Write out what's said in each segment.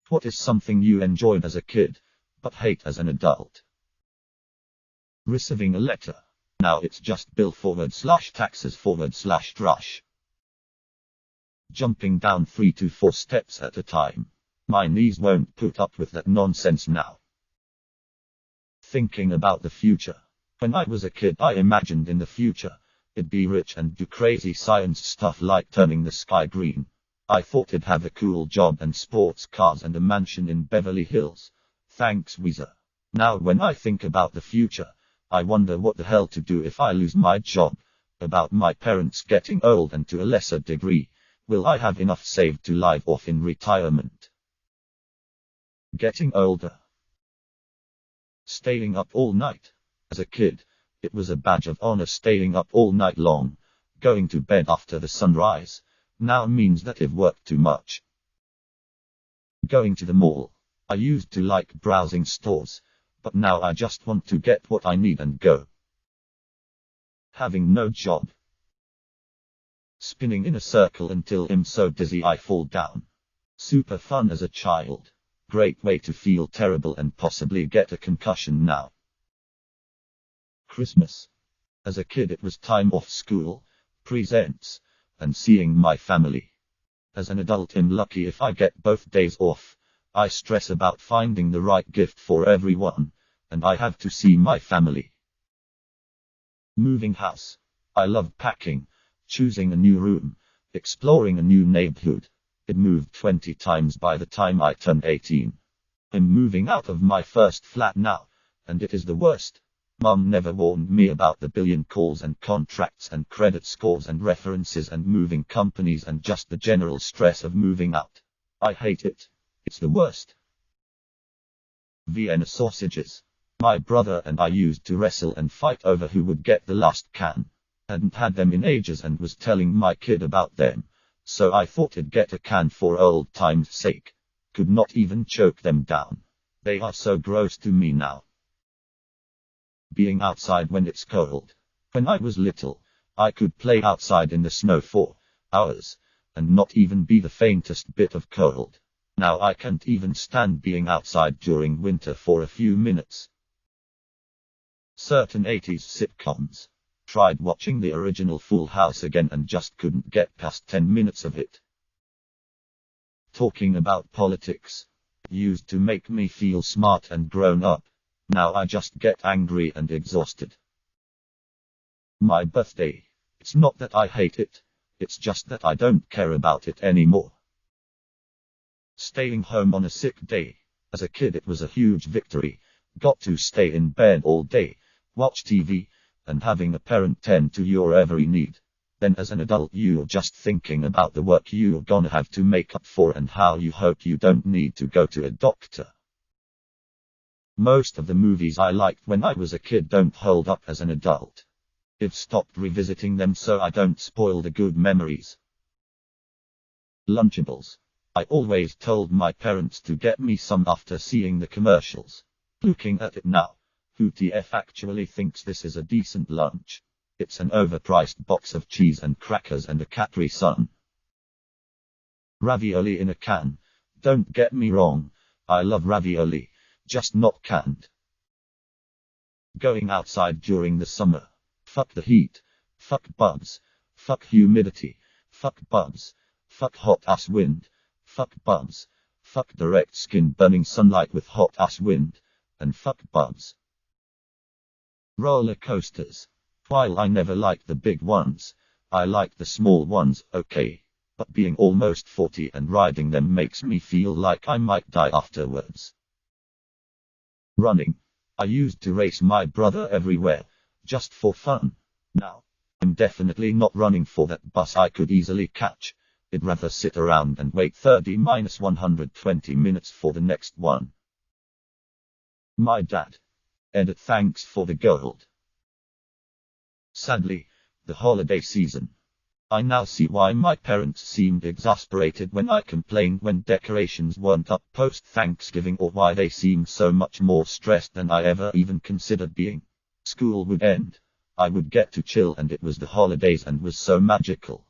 What is something you enjoyed as a kid, but hate as an adult? Receiving a letter. Now it's just bill/taxes/drush. Jumping down 3 to 4 steps at a time. My knees won't put up with that nonsense now. Thinking about the future. When I was a kid, I imagined in the future, I'd be rich and do crazy science stuff like turning the sky green. I thought I'd have a cool job and sports cars and a mansion in Beverly Hills. Thanks, Weezer. Now when I think about the future, I wonder what the hell to do if I lose my job. About my parents getting old and to a lesser degree, will I have enough saved to live off in retirement? Getting older. Staying up all night. As a kid, it was a badge of honor staying up all night long. Going to bed after the sunrise now means that I've worked too much. Going to the mall. I used to like browsing stores, but now I just want to get what I need and go. Having no job. Spinning in a circle until I'm so dizzy I fall down. Super fun as a child. Great way to feel terrible and possibly get a concussion now. Christmas. As a kid it was time off school, presents, and seeing my family. As an adult I'm lucky if I get both days off. I stress about finding the right gift for everyone, and I have to see my family. Moving house. I love packing, choosing a new room, exploring a new neighborhood. It moved 20 times by the time I turned 18. I'm moving out of my first flat now, and it is the worst. Mum never warned me about the billion calls and contracts and credit scores and references and moving companies and just the general stress of moving out. I hate it. It's the worst. Vienna sausages. My brother and I used to wrestle and fight over who would get the last can. Hadn't had them in ages and was telling my kid about them, so I thought I'd get a can for old time's sake. Could not even choke them down. They are so gross to me now. Being outside when it's cold. When I was little, I could play outside in the snow for hours, and not even be the faintest bit of cold. Now I can't even stand being outside during winter for a few minutes. Certain 80s sitcoms. Tried watching the original Full House again and just couldn't get past 10 minutes of it. Talking about politics. Used to make me feel smart and grown up. Now I just get angry and exhausted. My birthday. It's not that I hate it, it's just that I don't care about it anymore. Staying home on a sick day. As a kid it was a huge victory. Got to stay in bed all day, watch TV, and having a parent tend to your every need. Then as an adult you're just thinking about the work you're gonna have to make up for and how you hope you don't need to go to a doctor. Most of the movies I liked when I was a kid don't hold up as an adult. I've stopped revisiting them so I don't spoil the good memories. Lunchables. I always told my parents to get me some after seeing the commercials. Looking at it now, who TF actually thinks this is a decent lunch? It's an overpriced box of cheese and crackers and a Capri Sun. Ravioli in a can. Don't get me wrong, I love ravioli, just not canned. Going outside during the summer. Fuck the heat. Fuck bugs. Fuck humidity. Fuck bugs. Fuck hot ass wind. Fuck bugs. Fuck direct skin burning sunlight with hot ass wind. And fuck bugs. Roller coasters. While I never liked the big ones, I like the small ones, okay. But being almost 40 and riding them makes me feel like I might die afterwards. Running. I used to race my brother everywhere, just for fun. Now, I'm definitely not running for that bus I could easily catch. I'd rather sit around and wait 30-120 minutes for the next one. My dad. Edit, thanks for the gold. Sadly, the holiday season. I now see why my parents seemed exasperated when I complained when decorations weren't up post-Thanksgiving, or why they seemed so much more stressed than I ever even considered being. School would end. I would get to chill and it was the holidays and was so magical.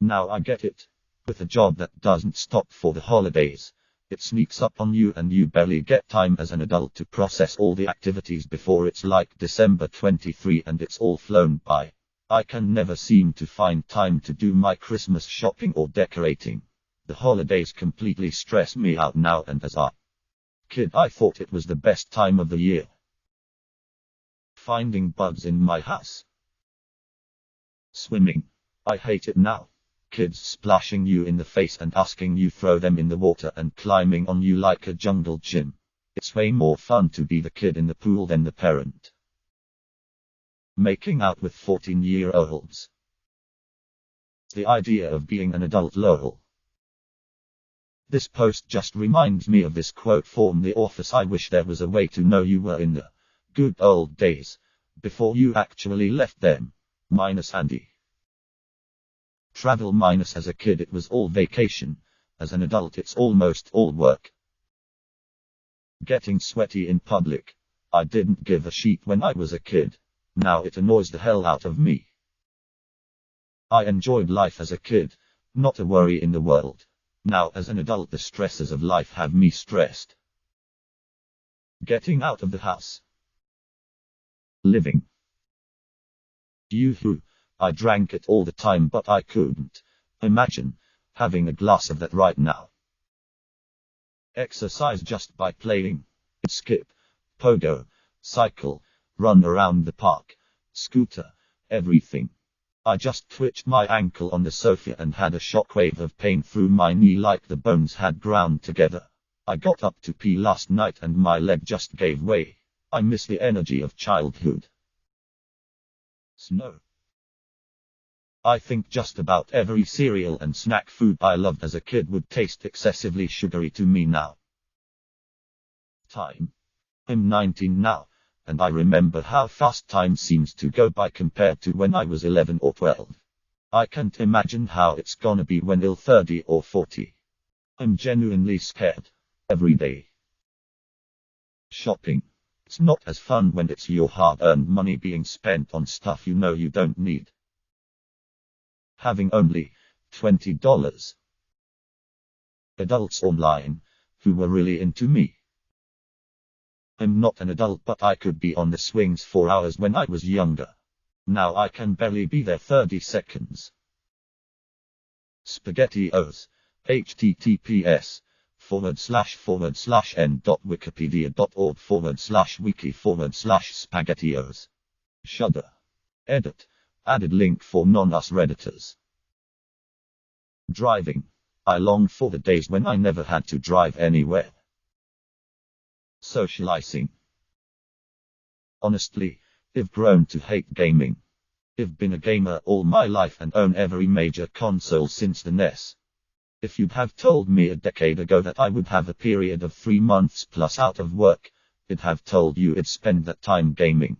Now I get it. With a job that doesn't stop for the holidays, It sneaks up on you and you barely get time as an adult to process all the activities before it's like December 23 and it's all flown by. I can never seem to find time to do my Christmas shopping or decorating. The holidays completely stress me out now, and as a kid I thought it was the best time of the year. Finding bugs in my house. Swimming. I hate it now. Kids splashing you in the face and asking you throw them in the water and climbing on you like a jungle gym. It's way more fun to be the kid in the pool than the parent. Making out with 14-year-olds. The idea of being an adult lol. This post just reminds me of this quote from The Office: I wish there was a way to know you were in the good old days before you actually left them. Minus Andy. Travel minus as a kid it was all vacation. As an adult it's almost all work. Getting sweaty in public. I didn't give a shit when I was a kid. Now it annoys the hell out of me. I enjoyed life as a kid. Not a worry in the world. Now as an adult the stresses of life have me stressed. Getting out of the house. Living. Yoo-hoo. I drank it all the time but I couldn't imagine having a glass of that right now. Exercise just by playing. Skip, pogo, cycle, run around the park, scooter, everything. I just twitched my ankle on the sofa and had a shockwave of pain through my knee like the bones had ground together. I got up to pee last night and my leg just gave way. I miss the energy of childhood. Snow. I think just about every cereal and snack food I loved as a kid would taste excessively sugary to me now. Time. I'm 19 now, and I remember how fast time seems to go by compared to when I was 11 or 12. I can't imagine how it's gonna be when I'm 30 or 40. I'm genuinely scared. Every day. Shopping. It's not as fun when it's your hard-earned money being spent on stuff you know you don't need. Having only $20. Adults online, who were really into me. I'm not an adult but I could be on the swings for hours when I was younger. Now I can barely be there 30 seconds. SpaghettiOs. https://n.wikipedia.org/wiki/spaghettios. Shudder. Edit. Added link for non-us Redditors. Driving. I long for the days when I never had to drive anywhere. Socializing. Honestly, I've grown to hate gaming. I've been a gamer all my life and own every major console since the NES. If you'd have told me a decade ago that I would have a period of 3 months plus out of work, I'd have told you I'd spend that time gaming.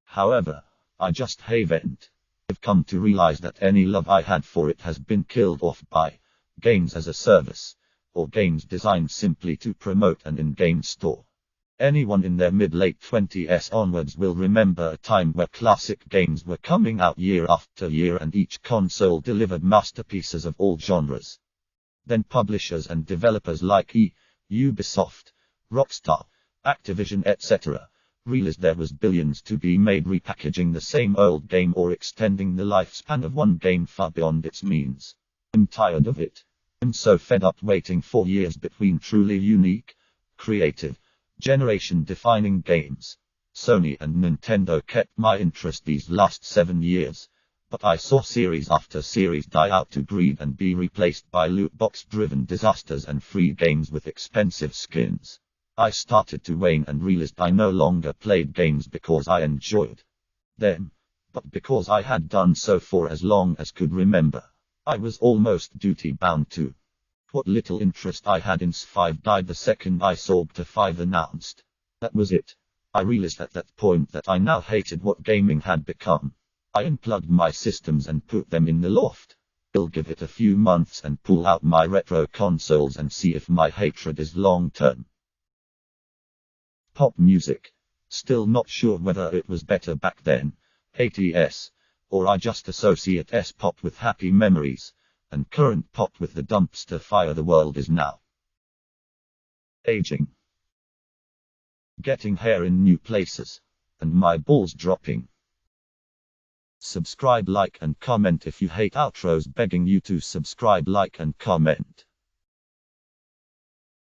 However, I just haven't. I've come to realize that any love I had for it has been killed off by games as a service, or games designed simply to promote an in-game store. Anyone in their mid-late 20s onwards will remember a time where classic games were coming out year after year and each console delivered masterpieces of all genres. Then publishers and developers like Ubisoft, Rockstar, Activision etc. realized there was billions to be made repackaging the same old game or extending the lifespan of one game far beyond its means. I'm tired of it. I'm so fed up waiting for years between truly unique, creative, generation-defining games. Sony and Nintendo kept my interest these last 7 years, but I saw series after series die out to greed and be replaced by loot box-driven disasters and free games with expensive skins. I started to wane and realized I no longer played games because I enjoyed them, but because I had done so for as long as could remember. I was almost duty-bound to. What little interest I had in S5 died the second I saw Beta 5 announced. That was it. I realized at that point that I now hated what gaming had become. I unplugged my systems and put them in the loft. I'll give it a few months and pull out my retro consoles and see if my hatred is long-term. Pop music. Still not sure whether it was better back then, 80s, or I just associate S-pop with happy memories, and current pop with the dumpster fire the world is now. Aging. Getting hair in new places. And my balls dropping. Subscribe, like, and comment if you hate outros begging you to subscribe, like, and comment.